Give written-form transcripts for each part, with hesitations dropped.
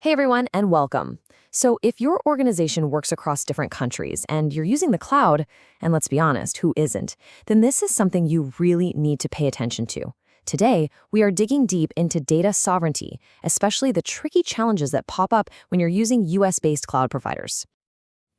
Hey everyone, and welcome. So, if your organization works across different countries and you're using the cloud, and let's be honest, who isn't, then this is something you really need to pay attention to. Today, we are digging deep into data sovereignty, especially the tricky challenges that pop up when you're using US-based cloud providers.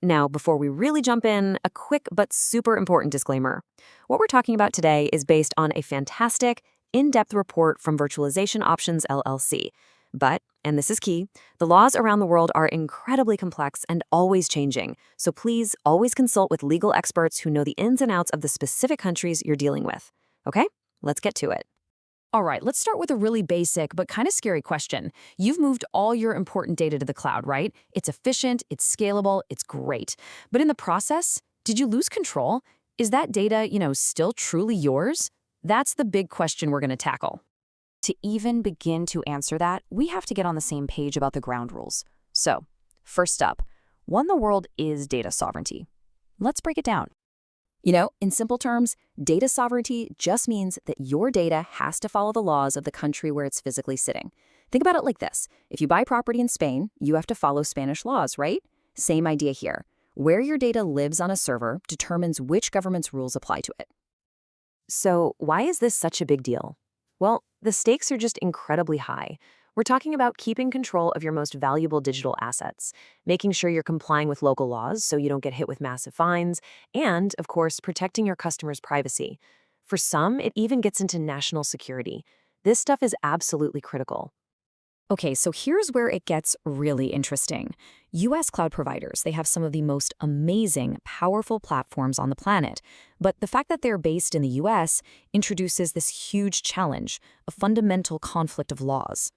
Now, before we really jump in, a quick but super important disclaimer. What we're talking about today is based on a fantastic, in-depth report from Virtualization Options LLC. But, and this is key, the laws around the world are incredibly complex and always changing, so please always consult with legal experts who know the ins and outs of the specific countries you're dealing with. Okay? Let's get to it. All right, let's start with a really basic but kind of scary question. You've moved all your important data to the cloud, right? It's efficient, it's scalable, it's great. But in the process, did you lose control? Is that data, still truly yours? That's the big question we're going to tackle. To even begin to answer that, we have to get on the same page about the ground rules. So, first up, what in the world is data sovereignty? Let's break it down. In simple terms, data sovereignty just means that your data has to follow the laws of the country where it's physically sitting. Think about it like this. If you buy property in Spain, you have to follow Spanish laws, right? Same idea here. Where your data lives on a server determines which government's rules apply to it. So, why is this such a big deal? Well, the stakes are just incredibly high. We're talking about keeping control of your most valuable digital assets, making sure you're complying with local laws so you don't get hit with massive fines, and, of course, protecting your customers' privacy. For some, it even gets into national security. This stuff is absolutely critical. Okay, so here's where it gets really interesting. US cloud providers, they have some of the most amazing, powerful platforms on the planet. But the fact that they're based in the US introduces this huge challenge, a fundamental conflict of laws.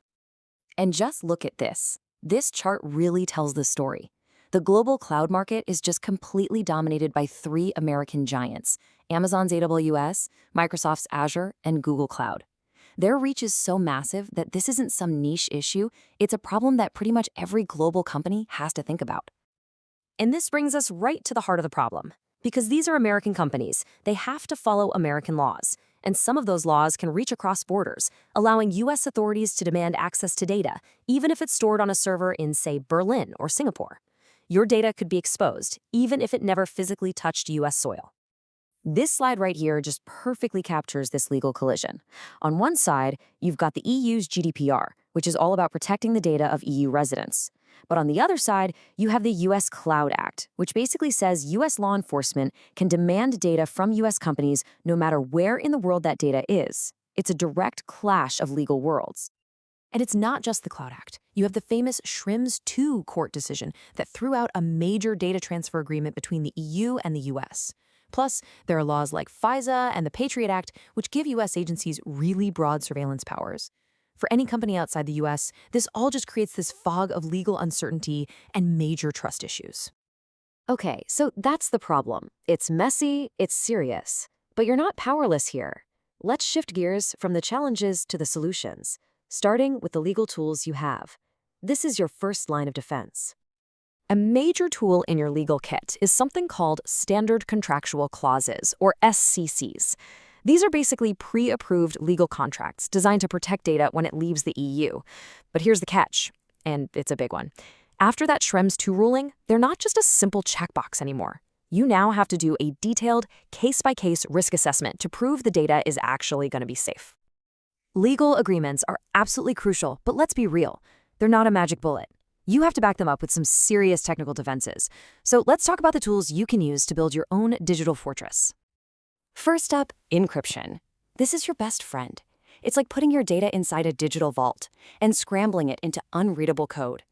And just look at this. This chart really tells the story. The global cloud market is just completely dominated by three American giants: Amazon's AWS, Microsoft's Azure, and Google Cloud. Their reach is so massive that this isn't some niche issue, it's a problem that pretty much every global company has to think about. And this brings us right to the heart of the problem. Because these are American companies, they have to follow American laws. And some of those laws can reach across borders, allowing US authorities to demand access to data, even if it's stored on a server in, say, Berlin or Singapore. Your data could be exposed, even if it never physically touched US soil. This slide right here just perfectly captures this legal collision. On one side, you've got the EU's GDPR, which is all about protecting the data of EU residents. But on the other side, you have the US Cloud Act, which basically says US law enforcement can demand data from US companies no matter where in the world that data is. It's a direct clash of legal worlds. And it's not just the Cloud Act. You have the famous Schrems II court decision that threw out a major data transfer agreement between the EU and the US. Plus, there are laws like FISA and the Patriot Act, which give US agencies really broad surveillance powers. For any company outside the US, this all just creates this fog of legal uncertainty and major trust issues. Okay, so that's the problem. It's messy, it's serious. But you're not powerless here. Let's shift gears from the challenges to the solutions, starting with the legal tools you have. This is your first line of defense. A major tool in your legal kit is something called Standard Contractual Clauses, or SCCs. These are basically pre-approved legal contracts designed to protect data when it leaves the EU. But here's the catch, and it's a big one. After that Schrems II ruling, they're not just a simple checkbox anymore. You now have to do a detailed, case-by-case risk assessment to prove the data is actually going to be safe. Legal agreements are absolutely crucial, but let's be real. They're not a magic bullet. You have to back them up with some serious technical defenses. So let's talk about the tools you can use to build your own digital fortress. First up, encryption. This is your best friend. It's like putting your data inside a digital vault and scrambling it into unreadable code.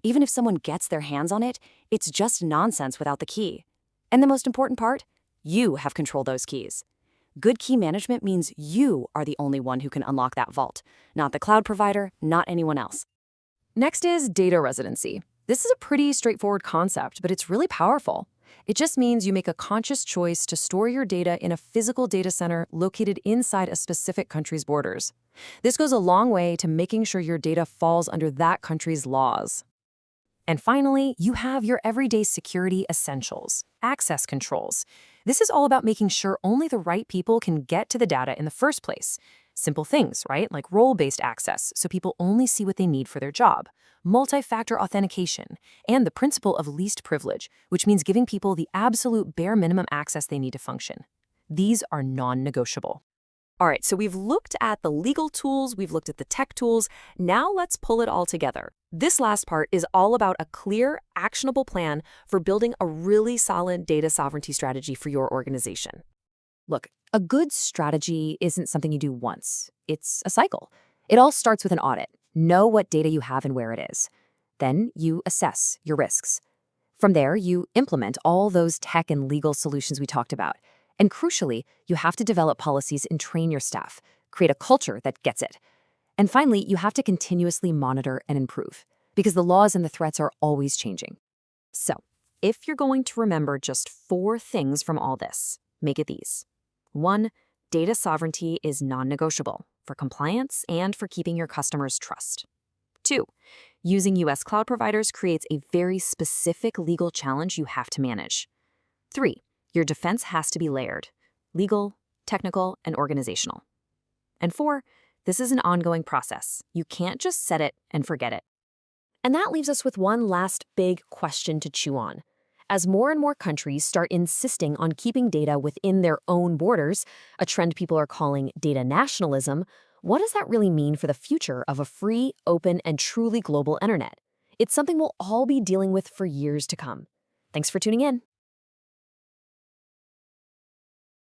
Even if someone gets their hands on it, it's just nonsense without the key. And the most important part? You have control those keys. Good key management means you are the only one who can unlock that vault, not the cloud provider, not anyone else. Next is data residency. This is a pretty straightforward concept, but it's really powerful. It just means you make a conscious choice to store your data in a physical data center located inside a specific country's borders. This goes a long way to making sure your data falls under that country's laws. And finally, you have your everyday security essentials, access controls. This is all about making sure only the right people can get to the data in the first place. Simple things, right? Like role-based access, so people only see what they need for their job, multi-factor authentication, and the principle of least privilege, which means giving people the absolute bare minimum access they need to function. These are non-negotiable. All right, so we've looked at the legal tools, we've looked at the tech tools. Now let's pull it all together. This last part is all about a clear, actionable plan for building a really solid data sovereignty strategy for your organization. Look, a good strategy isn't something you do once. It's a cycle. It all starts with an audit. Know what data you have and where it is. Then you assess your risks. From there, you implement all those tech and legal solutions we talked about. And crucially, you have to develop policies and train your staff, create a culture that gets it. And finally, you have to continuously monitor and improve, because the laws and the threats are always changing. So, if you're going to remember just 4 things from all this, make it these. 1. Data sovereignty is non-negotiable for compliance and for keeping your customers' trust. 2. Using U.S. cloud providers creates a very specific legal challenge you have to manage. 3. Your defense has to be layered: legal, technical, and organizational. And 4. This is an ongoing process. You can't just set it and forget it. And that leaves us with one last big question to chew on. As more and more countries start insisting on keeping data within their own borders, a trend people are calling data nationalism, what does that really mean for the future of a free, open, and truly global internet? It's something we'll all be dealing with for years to come. Thanks for tuning in.